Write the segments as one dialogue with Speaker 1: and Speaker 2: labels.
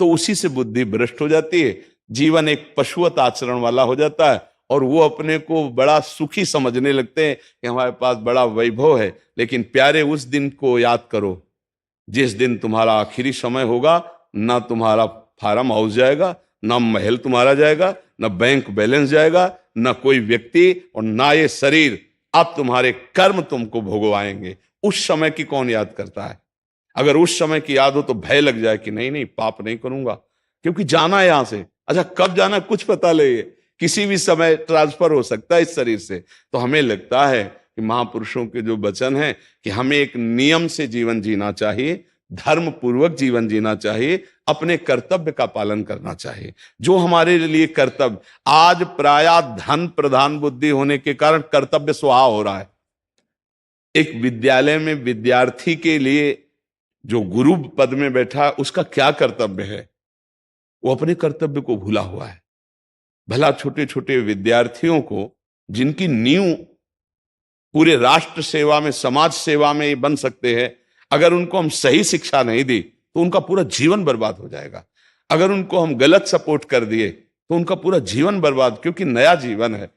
Speaker 1: तो उसी से बुद्धि भ्रष्ट हो जाती है, जीवन एक पशुवत आचरण वाला हो जाता है और वो अपने को बड़ा सुखी समझने लगते हैं कि हमारे पास बड़ा वैभव है। लेकिन प्यारे, उस दिन को याद करो जिस दिन तुम्हारा आखिरी समय होगा। ना तुम्हारा फार्म हाउस जाएगा, ना महल तुम्हारा जाएगा, ना बैंक बैलेंस जाएगा, ना कोई व्यक्ति, और ना ये शरीर। अब तुम्हारे कर्म तुमको भोगवाएंगे। उस समय की कौन याद करता है? अगर उस समय की याद हो तो भय लग जाए कि नहीं नहीं, पाप नहीं करूंगा, क्योंकि जाना है यहां से। अच्छा, कब जाना कुछ पता नहीं, किसी भी समय ट्रांसफर हो सकता है इस शरीर से। तो हमें लगता है कि महापुरुषों के जो वचन है कि हमें एक नियम से जीवन जीना चाहिए, धर्म पूर्वक जीवन जीना चाहिए, अपने कर्तव्य का पालन करना चाहिए। जो हमारे लिए कर्तव्य, आज प्रायः धन प्रधान बुद्धि होने के कारण कर्तव्य स्वाहा हो रहा है। एक विद्यालय में विद्यार्थी के लिए जो गुरु पद में बैठा है, उसका क्या कर्तव्य है? वो अपने कर्तव्य को भूला हुआ है। भला छोटे छोटे विद्यार्थियों को, जिनकी नींव पूरे राष्ट्र सेवा में, समाज सेवा में ये बन सकते हैं, अगर उनको हम सही शिक्षा नहीं दी तो उनका पूरा जीवन बर्बाद हो जाएगा। अगर उनको हम गलत सपोर्ट कर दिए तो उनका पूरा जीवन बर्बाद, क्योंकि नया जीवन है।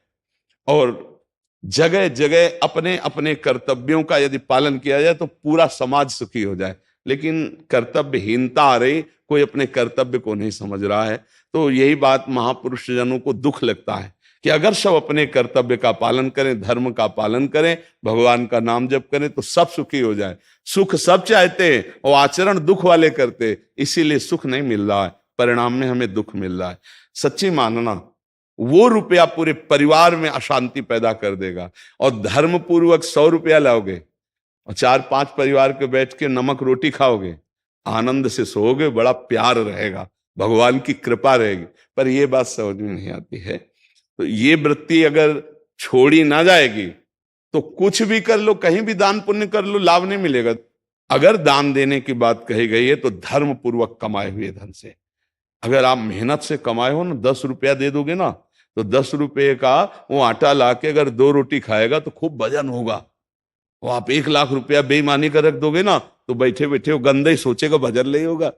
Speaker 1: और जगह जगह अपने अपने कर्तव्यों का यदि पालन किया जाए तो पूरा समाज सुखी हो जाए। लेकिन कर्तव्यहीनता आ रही, कोई अपने कर्तव्य को नहीं समझ रहा है। तो यही बात महापुरुष जनों को दुख लगता है कि अगर सब अपने कर्तव्य का पालन करें, धर्म का पालन करें, भगवान का नाम जप करें तो सब सुखी हो जाए। सुख सब चाहते हैं और आचरण दुख वाले करते, इसीलिए सुख नहीं मिल रहा है, परिणाम में हमें दुख मिल रहा है। सच्ची मानना, वो रुपया पूरे परिवार में अशांति पैदा कर देगा। और धर्म पूर्वक 100 रुपया लाओगे और 4-5 परिवार के बैठ के नमक रोटी खाओगे, आनंद से सोओगे, बड़ा प्यार रहेगा, भगवान की कृपा रहेगी। पर ये बात समझ में नहीं आती है। तो ये वृत्ति अगर छोड़ी ना जाएगी तो कुछ भी कर लो, कहीं भी दान पुण्य कर लो, लाभ नहीं मिलेगा। अगर दान देने की बात कही गई है तो धर्म पूर्वक कमाए हुए धन से। अगर आप मेहनत से कमाए हो ना, 10 रुपया दे दोगे ना, तो 10 रुपये का वो आटा ला के अगर 2 रोटी खाएगा तो खूब वजन होगा। वो आप 1 लाख रुपया बेईमानी कर रख दोगे ना, तो बैठे बैठे वो गंदा ही सोचेगा, भजन नहीं होगा।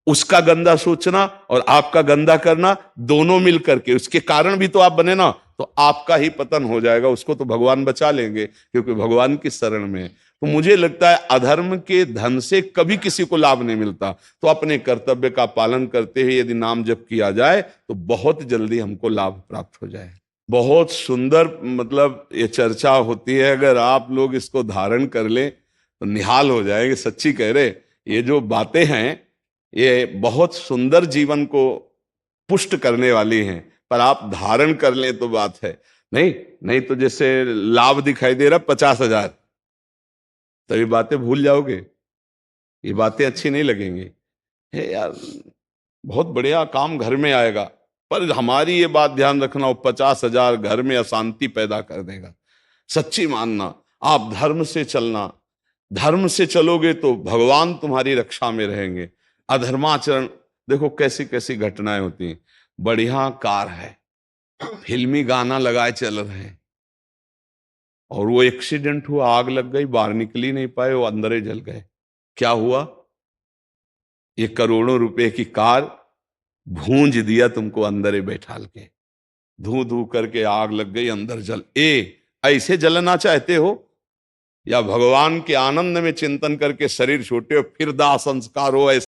Speaker 1: उसका गंदा सोचना और आपका गंदा करना, दोनों मिल करके, उसके कारण भी तो आप बने ना, तो आपका ही पतन हो जाएगा। उसको तो भगवान बचा लेंगे, क्योंकि भगवान की शरण में। तो मुझे लगता है अधर्म के धन से कभी किसी को लाभ नहीं मिलता। तो अपने कर्तव्य का पालन करते हुए यदि नाम जप किया जाए तो बहुत जल्दी हमको लाभ प्राप्त हो जाए। बहुत सुंदर, मतलब ये चर्चा होती है, अगर आप लोग इसको धारण कर ले तो निहाल हो जाएंगे। सच्ची कह रहे, ये जो बातें हैं ये बहुत सुंदर जीवन को पुष्ट करने वाली हैं, पर आप धारण कर लें तो बात है। नहीं नहीं तो जैसे लाभ दिखाई दे रहा 50,000, तो ये बातें भूल जाओगे, ये बातें अच्छी नहीं लगेंगी। हे यार, बहुत बढ़िया काम घर में आएगा, पर हमारी ये बात ध्यान रखना, वो 50,000 घर में अशांति पैदा कर देगा। सच्ची मानना, आप धर्म से चलना, धर्म से चलोगे तो भगवान तुम्हारी रक्षा में रहेंगे। अधर्माचरण, देखो कैसी कैसी घटनाएं होती हैं। बढ़िया कार है, फिल्मी गाना लगाए चल रहे हैं, और वो एक्सीडेंट हुआ, आग लग गई, बाहर निकल ही नहीं पाए, वो अंदर ही जल गए। क्या हुआ? ये करोड़ों रुपए की कार भूंज दिया तुमको अंदर ही बैठाल के, धू धू करके आग लग गई, अंदर जल। ऐसे जलना चाहते हो, या भगवान के आनंद में चिंतन करके शरीर छोटे हो फिर दाह संस्कार हो?